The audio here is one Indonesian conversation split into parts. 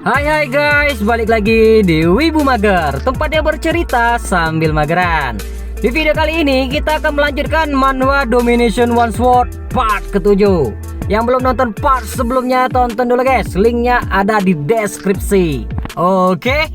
Hai guys, balik lagi di Wibu Mager, tempatnya bercerita sambil mageran. Di video kali ini kita akan melanjutkan manhwa Domination One Sword part ke-7. Yang belum nonton part sebelumnya tonton dulu guys, linknya ada di deskripsi. Oke.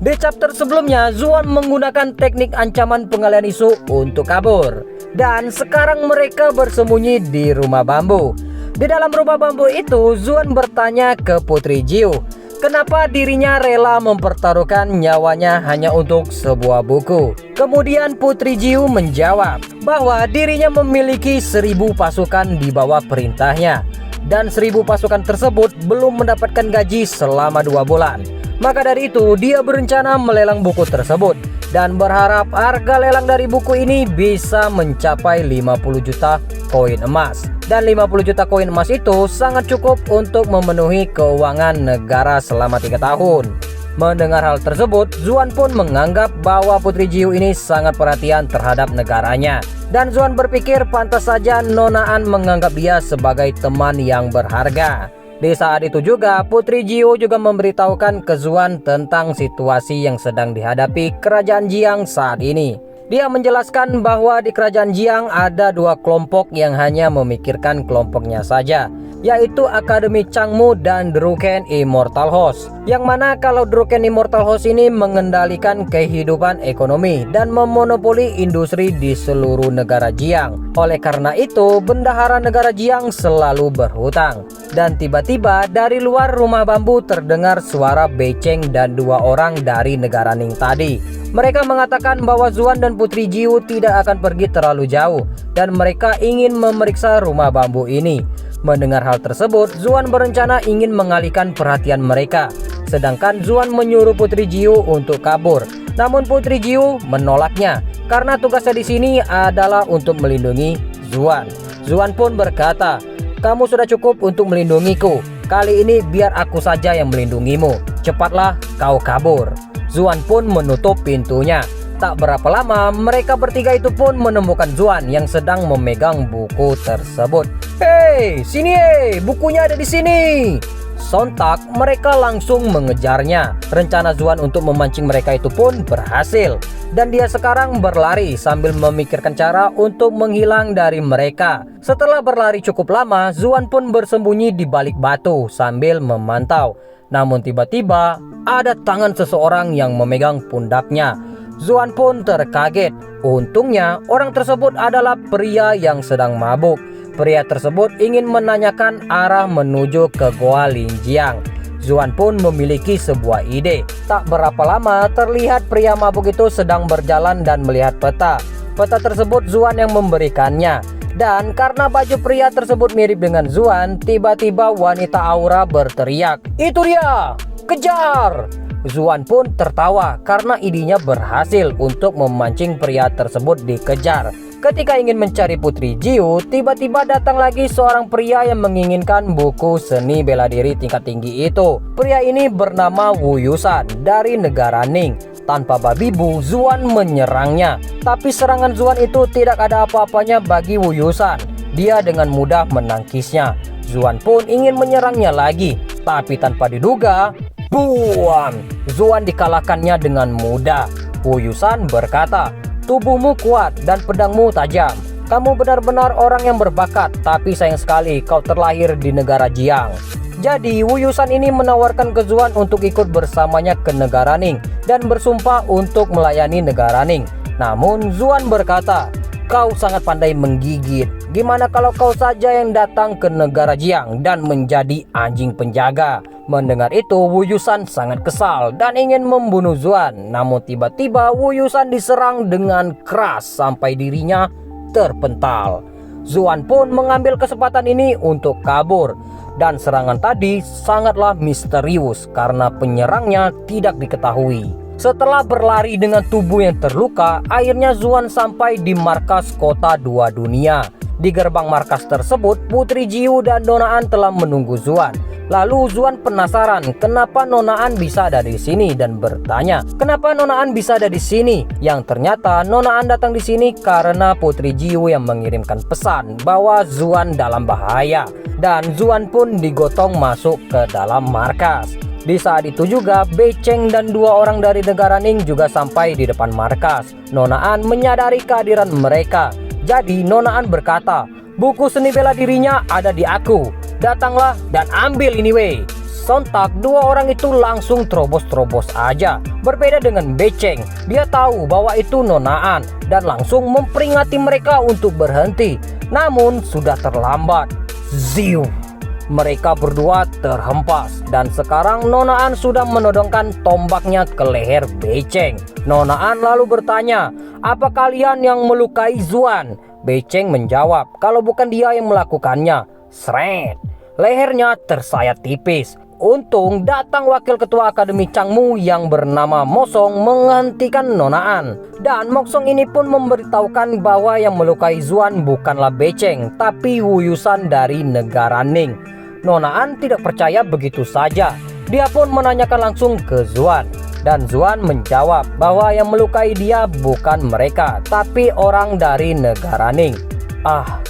Di chapter sebelumnya Zuan menggunakan teknik ancaman pengalian isu untuk kabur. Dan sekarang mereka bersembunyi di rumah bambu. Di dalam rumah bambu itu Zuan bertanya ke Putri Jiu, kenapa dirinya rela mempertaruhkan nyawanya hanya untuk sebuah buku. Kemudian Putri Jiu menjawab bahwa dirinya memiliki 1000 pasukan di bawah perintahnya. Dan 1000 pasukan tersebut belum mendapatkan gaji selama 2 bulan. Maka dari itu dia berencana melelang buku tersebut dan berharap harga lelang dari buku ini bisa mencapai 50 juta koin emas. Dan 50 juta koin emas itu sangat cukup untuk memenuhi keuangan negara selama 3 tahun. Mendengar hal tersebut, Zuan pun menganggap bahwa Putri Jiu ini sangat perhatian terhadap negaranya. Dan Zuan berpikir pantas saja Nona An menganggap dia sebagai teman yang berharga. Di saat itu juga Putri Jiu juga memberitahukan ke Zuan tentang situasi yang sedang dihadapi kerajaan Jiang saat ini. Dia menjelaskan bahwa di kerajaan Jiang ada 2 kelompok yang hanya memikirkan kelompoknya saja, yaitu Akademi Changmu dan Druken Immortal Host. Yang mana kalau Druken Immortal Host ini mengendalikan kehidupan ekonomi dan memonopoli industri di seluruh negara Jiang. Oleh karena itu bendahara negara Jiang selalu berhutang. Dan tiba-tiba dari luar rumah bambu terdengar suara beceng dan 2 orang dari negara Ning tadi. Mereka mengatakan bahwa Zuan dan Putri Jiu tidak akan pergi terlalu jauh dan mereka ingin memeriksa rumah bambu ini. Mendengar hal tersebut, Zuan berencana ingin mengalihkan perhatian mereka. Sedangkan Zuan menyuruh Putri Jiu untuk kabur. Namun Putri Jiu menolaknya karena tugasnya di sini adalah untuk melindungi Zuan. Zuan pun berkata, "Kamu sudah cukup untuk melindungiku. Kali ini biar aku saja yang melindungimu. Cepatlah kau kabur." Zuan pun menutup pintunya. Tak berapa lama mereka bertiga itu pun menemukan Zuan yang sedang memegang buku tersebut. "Hei, sini bukunya ada di sini." Sontak mereka langsung mengejarnya. Rencana Zuan untuk memancing mereka itu pun berhasil. Dan dia sekarang berlari sambil memikirkan cara untuk menghilang dari mereka. Setelah berlari cukup lama, Zuan pun bersembunyi di balik batu sambil memantau. Namun tiba-tiba ada tangan seseorang yang memegang pundaknya. Zuan pun terkaget. Untungnya orang tersebut adalah pria yang sedang mabuk. Pria tersebut ingin menanyakan arah menuju ke Goa Linjiang. Zuan pun memiliki sebuah ide. Tak berapa lama terlihat pria mabuk itu sedang berjalan dan melihat peta. Peta tersebut Zuan yang memberikannya. Dan karena baju pria tersebut mirip dengan Zuan, tiba-tiba wanita aura berteriak, "Itu dia! Kejar!" Zuan pun tertawa karena idenya berhasil untuk memancing pria tersebut dikejar. Ketika ingin mencari Putri Jiu, tiba-tiba datang lagi seorang pria yang menginginkan buku seni bela diri tingkat tinggi itu. Pria ini bernama Wu Yusan dari negara Ning. Tanpa babi bu, Zuan menyerangnya. Tapi serangan Zuan itu tidak ada apa-apanya bagi Wu Yusan. Dia dengan mudah menangkisnya. Zuan pun ingin menyerangnya lagi. Tapi tanpa diduga, buam! Zuan dikalahkannya dengan mudah. Wu Yusan berkata, "Tubuhmu kuat dan pedangmu tajam. Kamu benar-benar orang yang berbakat. Tapi sayang sekali kau terlahir di negara Jiang." Jadi Wu Yusan ini menawarkan ke Zuan untuk ikut bersamanya ke negara Ning dan bersumpah untuk melayani negara Ning. Namun Zuan berkata, "Kau sangat pandai menggigit. Gimana kalau kau saja yang datang ke negara Jiang dan menjadi anjing penjaga?" Mendengar itu Wu Yusan sangat kesal dan ingin membunuh Zuan. Namun tiba-tiba Wu Yusan diserang dengan keras sampai dirinya terpental. Zuan pun mengambil kesempatan ini untuk kabur. Dan serangan tadi sangatlah misterius karena penyerangnya tidak diketahui. Setelah berlari dengan tubuh yang terluka, akhirnya Zuan sampai di markas kota 2 dunia. Di gerbang markas tersebut, Putri Jiu dan Nona An telah menunggu Zuan. Lalu Zuan penasaran kenapa Nona An bisa ada di sini dan bertanya, "Kenapa Nona An bisa ada di sini?" Yang ternyata Nona An datang di sini karena Putri Jiu yang mengirimkan pesan bahwa Zuan dalam bahaya. Dan Zuan pun digotong masuk ke dalam markas. Di saat itu juga Beceng dan 2 orang dari negara Ning juga sampai di depan markas. Nona An menyadari kehadiran mereka. Jadi Nona An berkata, "Buku seni bela dirinya ada di aku. Datanglah dan ambil ini weh." Sontak 2 orang itu langsung terobos-terobos aja. Berbeda dengan Beceng, dia tahu bahwa itu Nona An dan langsung memperingati mereka untuk berhenti. Namun sudah terlambat. Ziu. Mereka berdua terhempas dan sekarang Nona An sudah menodongkan tombaknya ke leher Beceng. Nona An lalu bertanya, "Apa kalian yang melukai Zuan?" Beceng menjawab, "Kalau bukan dia yang melakukannya." Sret. Lehernya tersayat tipis. Untung datang wakil ketua Akademi Changmu yang bernama Mosong menghentikan Nona An. Dan Mosong ini pun memberitahukan bahwa yang melukai Zuan bukanlah Beceng, tapi Wuyusan dari negara Ning. Nona An tidak percaya begitu saja. Dia pun menanyakan langsung ke Zuan. Dan Zuan menjawab bahwa yang melukai dia bukan mereka, tapi orang dari negara Ning.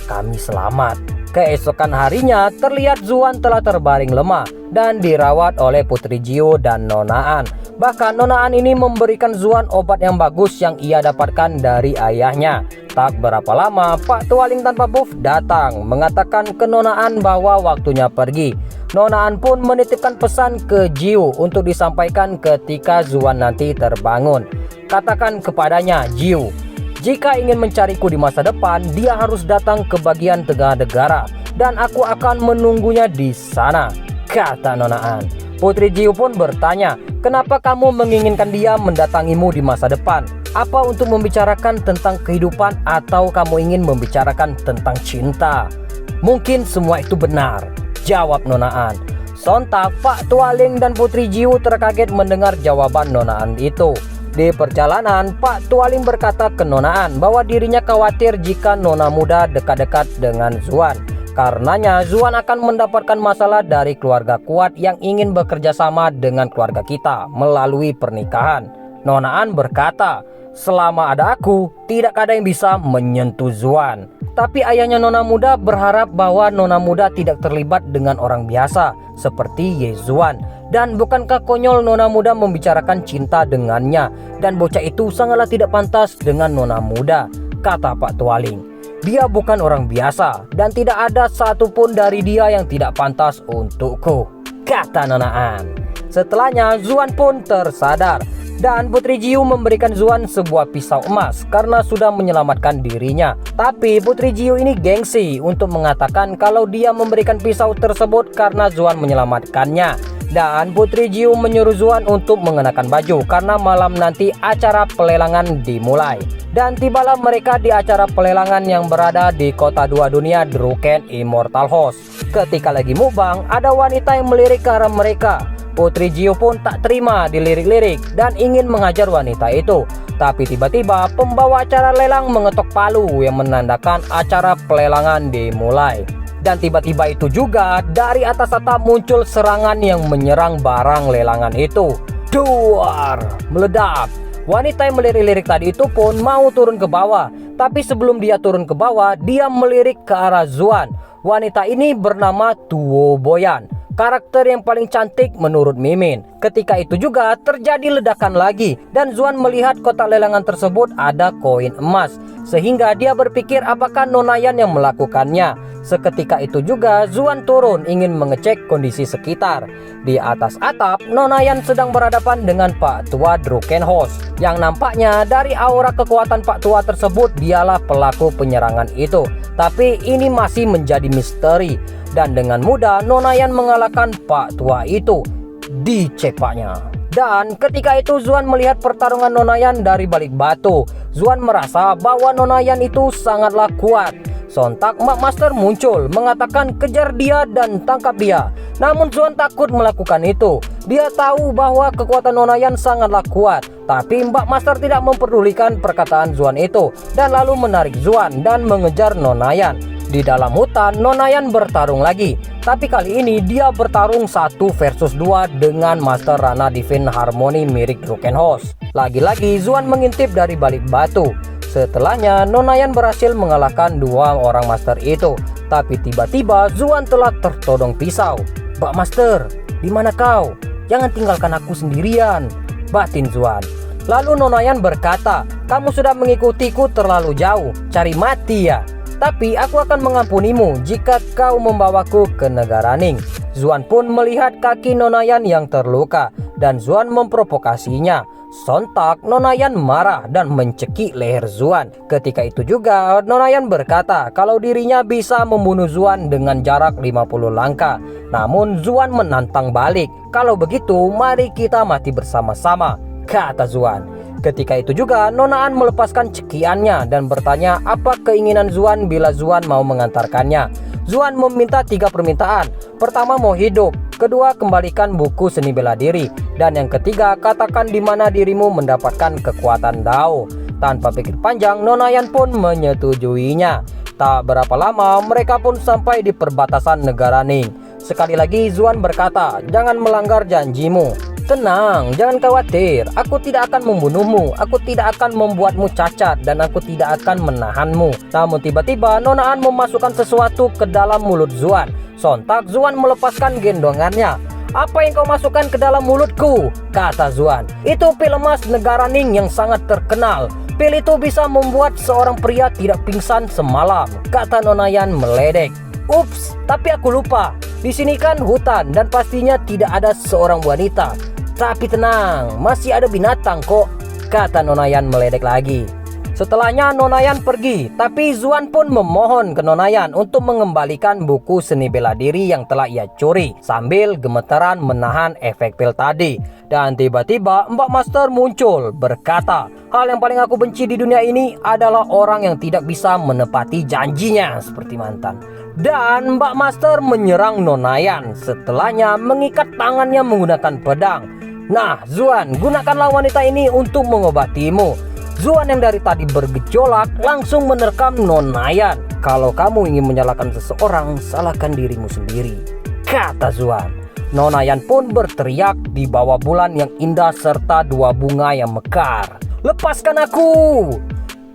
Kami selamat. Keesokan harinya terlihat Zuan telah terbaring lemah dan dirawat oleh Putri Jiu dan Nona An. Bahkan Nona An ini memberikan Zuan obat yang bagus yang ia dapatkan dari ayahnya. Tak berapa lama Pak Tualing tanpa buff datang mengatakan ke Nona An bahwa waktunya pergi. Nona An pun menitipkan pesan ke Jiu untuk disampaikan ketika Zuan nanti terbangun. Katakan kepadanya, "Jiu, jika ingin mencariku di masa depan, dia harus datang ke bagian tengah negara dan aku akan menunggunya di sana," kata Nona An. Putri Jiu pun bertanya, "Kenapa kamu menginginkan dia mendatangimu di masa depan? Apa untuk membicarakan tentang kehidupan atau kamu ingin membicarakan tentang cinta?" "Mungkin semua itu benar," jawab Nona An. Sontak Pak Tualing dan Putri Jiu terkaget mendengar jawaban Nona An itu. Di perjalanan, Pak Tualing berkata ke Nona An bahwa dirinya khawatir jika Nona muda dekat-dekat dengan Zuan. Karenanya Zuan akan mendapatkan masalah dari keluarga kuat yang ingin bekerja sama dengan keluarga kita melalui pernikahan. Nona An berkata, "Selama ada aku, tidak ada yang bisa menyentuh Zuan." Tapi ayahnya Nona muda berharap bahwa Nona muda tidak terlibat dengan orang biasa seperti Ye Zuan. Dan bukankah konyol Nona muda membicarakan cinta dengannya? Dan bocah itu sangatlah tidak pantas dengan Nona muda, kata Pak Tualing. "Dia bukan orang biasa dan tidak ada satupun dari dia yang tidak pantas untukku," kata Nona An. Setelahnya Zuan pun tersadar dan Putri Jiu memberikan Zuan sebuah pisau emas karena sudah menyelamatkan dirinya. Tapi Putri Jiu ini gengsi untuk mengatakan kalau dia memberikan pisau tersebut karena Zuan menyelamatkannya. Dan Putri Jiu menyuruh Zuan untuk mengenakan baju karena malam nanti acara pelelangan dimulai. Dan tibalah mereka di acara pelelangan yang berada di kota dua dunia Druken Immortal House. Ketika lagi mukbang, ada wanita yang melirik ke arah mereka. Putri Jiu pun tak terima dilirik-lirik dan ingin mengajar wanita itu. Tapi tiba-tiba pembawa acara lelang mengetok palu yang menandakan acara pelelangan dimulai. Dan tiba-tiba itu juga dari atas atap muncul serangan yang menyerang barang lelangan itu. Duar! Meledak. Wanita yang melirik-lirik tadi itu pun mau turun ke bawah. Tapi sebelum dia turun ke bawah, dia melirik ke arah Zuan. Wanita ini bernama Tuo Boyan, karakter yang paling cantik menurut Mimin. Ketika itu juga terjadi ledakan lagi dan Zuan melihat kotak lelangan tersebut ada koin emas. Sehingga dia berpikir apakah Nonayan yang melakukannya. Seketika itu juga Zuan turun ingin mengecek kondisi sekitar. Di atas atap, Nonayan sedang berhadapan dengan Pak Tua Druken House. Yang nampaknya dari aura kekuatan Pak Tua tersebut dialah pelaku penyerangan itu. Tapi ini masih menjadi misteri. Dan dengan mudah Nonayan mengalahkan Pak Tua itu. Dicepaknya. Dan ketika itu Zuan melihat pertarungan Nonayan dari balik batu. Zuan merasa bahwa Nonayan itu sangatlah kuat. Sontak Mak Master muncul mengatakan kejar dia dan tangkap dia. Namun Zuan takut melakukan itu. Dia tahu bahwa kekuatan Nonayan sangatlah kuat. Tapi Mbak Master tidak memperdulikan perkataan Zuan itu dan lalu menarik Zuan dan mengejar Nonayan. Di dalam hutan Nonayan bertarung lagi. Tapi kali ini dia bertarung 1 versus 2 dengan Master Rana Divine Harmony mirip Druken House. Lagi-lagi Zuan mengintip dari balik batu. Setelahnya Nonayan berhasil mengalahkan 2 orang master itu. Tapi tiba-tiba Zuan telah tertodong pisau. "Mbak Master, di mana kau?" jangan tinggalkan aku sendirian, batin Zuan. Lalu Nonayan berkata, kamu sudah mengikutiku terlalu jauh, cari mati ya. Tapi aku akan mengampunimu jika kau membawaku ke negara Ning. Zuan pun melihat kaki Nonayan yang terluka dan Zuan memprovokasinya. Sontak Nonayan marah dan mencekik leher Zuan. Ketika itu juga Nonayan berkata kalau dirinya bisa membunuh Zuan dengan jarak 50 langkah. Namun Zuan menantang balik, kalau begitu mari kita mati bersama-sama, kata Zuan. Ketika itu juga Nonaan melepaskan cekiannya dan bertanya apa keinginan Zuan bila Zuan mau mengantarkannya. Zuan meminta 3 permintaan. Pertama, mau hidup. Kedua, kembalikan buku seni bela diri. Dan yang ketiga, katakan di mana dirimu mendapatkan kekuatan Dao. Tanpa pikir panjang, Nonayan pun menyetujuinya. Tak berapa lama mereka pun sampai di perbatasan negara Ning. Sekali lagi Zuan berkata, jangan melanggar janjimu. Tenang, jangan khawatir, aku tidak akan membunuhmu, aku tidak akan membuatmu cacat, dan aku tidak akan menahanmu. Namun tiba-tiba Nonaan memasukkan sesuatu ke dalam mulut Zuan. Sontak Zuan melepaskan gendongannya. Apa yang kau masukkan ke dalam mulutku? Kata Zuan. Itu pil emas negara Ning yang sangat terkenal. Pil itu bisa membuat seorang pria tidak pingsan semalam, kata Nonayan meledek. Ups, tapi aku lupa. Di sini kan hutan dan pastinya tidak ada seorang wanita. Tapi tenang, masih ada binatang kok, kata Nonayan meledek lagi. Setelahnya Nonayan pergi, tapi Zuan pun memohon ke Nonayan untuk mengembalikan buku seni bela diri yang telah ia curi, sambil gemetaran menahan efek pil tadi. Dan tiba-tiba Mbak Master muncul berkata, hal yang paling aku benci di dunia ini adalah orang yang tidak bisa menepati janjinya seperti mantan. Dan Mbak Master menyerang Nonayan, setelahnya mengikat tangannya menggunakan pedang. Nah Zuan, gunakanlah wanita ini untuk mengobatimu. Zuan yang dari tadi bergejolak langsung menerkam Nonayan. Kalau kamu ingin menyalahkan seseorang, salahkan dirimu sendiri, kata Zuan. Nonayan pun berteriak di bawah bulan yang indah serta 2 bunga yang mekar. Lepaskan aku!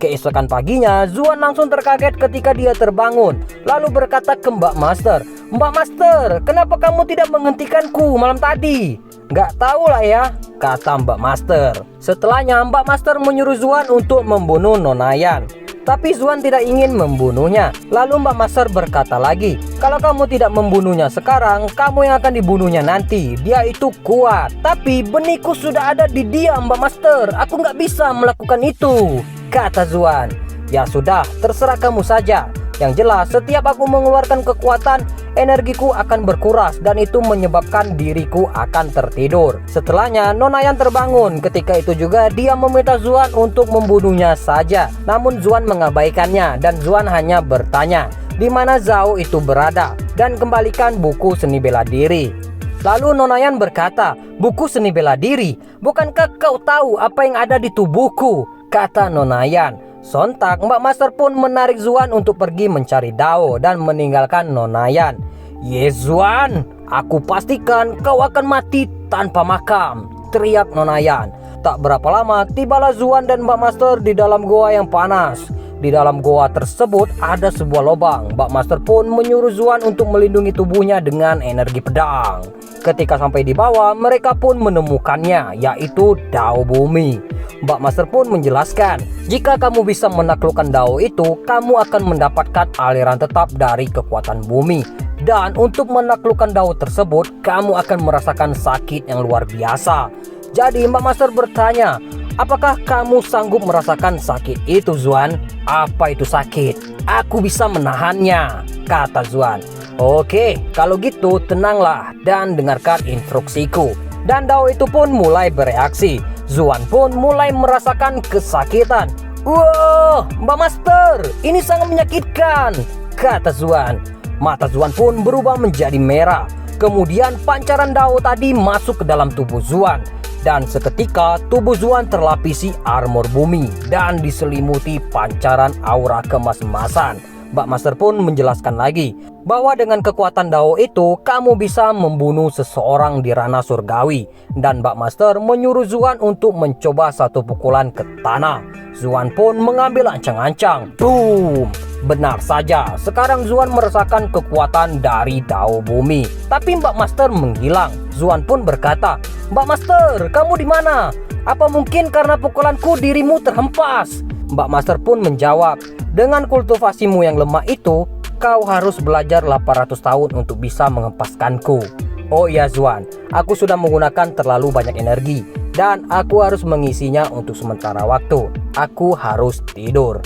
Keesokan paginya, Zuan langsung terkaget ketika dia terbangun. Lalu berkata ke Mbak Master, Mbak Master, kenapa kamu tidak menghentikanku malam tadi? Gak tahu lah ya, kata Mbak Master. Setelahnya Mbak Master menyuruh Zuan untuk membunuh Nonayan. Tapi Zuan tidak ingin membunuhnya. Lalu Mbak Master berkata lagi, kalau kamu tidak membunuhnya sekarang, kamu yang akan dibunuhnya nanti. Dia itu kuat, tapi benihku sudah ada di dia Mbak Master. Aku gak bisa melakukan itu, kata Zuan. Ya sudah, terserah kamu saja. Yang jelas, setiap aku mengeluarkan kekuatan, energiku akan berkuras dan itu menyebabkan diriku akan tertidur. Setelahnya, Nonayan terbangun. Ketika itu juga dia meminta Zuan untuk membunuhnya saja. Namun Zuan mengabaikannya dan Zuan hanya bertanya, di mana Zhao itu berada dan kembalikan buku seni bela diri. Lalu Nonayan berkata, buku seni bela diri? Bukankah kau tahu apa yang ada di tubuhku? Kata Nonayan. Sontak Mbak Master pun menarik Zuan untuk pergi mencari Dao dan meninggalkan Nonayan. Ye Zuan, aku pastikan kau akan mati tanpa makam, teriak Nonayan. Tak berapa lama tibalah Zuan dan Mbak Master di dalam goa yang panas. Di dalam goa tersebut ada sebuah lubang. Mbak Master pun menyuruh Zuan untuk melindungi tubuhnya dengan energi pedang. Ketika sampai di bawah, mereka pun menemukannya, yaitu Dao Bumi. Mbak Master pun menjelaskan, jika kamu bisa menaklukkan Dao itu, kamu akan mendapatkan aliran tetap dari kekuatan bumi. Dan untuk menaklukkan Dao tersebut, kamu akan merasakan sakit yang luar biasa. Jadi Mbak Master bertanya, apakah kamu sanggup merasakan sakit itu Zuan? Apa itu sakit? Aku bisa menahannya, kata Zuan. Oke, kalau gitu tenanglah dan dengarkan instruksiku. Dan Dao itu pun mulai bereaksi. Zuan pun mulai merasakan kesakitan. Wah, Mbak Master, ini sangat menyakitkan, kata Zuan. Mata Zuan pun berubah menjadi merah. Kemudian pancaran Dao tadi masuk ke dalam tubuh Zuan. Dan seketika tubuh Zuan terlapisi armor bumi dan diselimuti pancaran aura kemas-emasan. Mbak Master pun menjelaskan lagi bahwa dengan kekuatan Dao itu kamu bisa membunuh seseorang di ranah surgawi. Dan Mbak Master menyuruh Zuan untuk mencoba satu pukulan ke tanah. Zuan pun mengambil ancang-ancang. Boom! Benar saja, sekarang Zuan merasakan kekuatan dari Dao Bumi. Tapi Mbak Master menghilang. Zuan pun berkata, "Mbak Master, kamu di mana? Apa mungkin karena pukulanku dirimu terhempas?" Mbak Master pun menjawab, "Dengan kultivasimu yang lemah itu, kau harus belajar 800 tahun untuk bisa menghempaskanku." "Oh iya Zuan, aku sudah menggunakan terlalu banyak energi dan aku harus mengisinya untuk sementara waktu. Aku harus tidur,"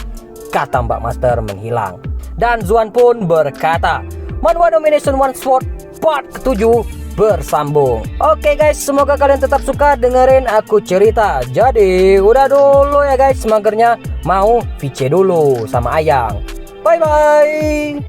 kata Mbak Master menghilang. Dan Zuan pun berkata, Manhwa Domination One Sword part ke-7 bersambung. Oke guys, semoga kalian tetap suka dengerin aku cerita. Jadi udah dulu ya guys, magernya mau VC dulu sama Ayang. Bye bye.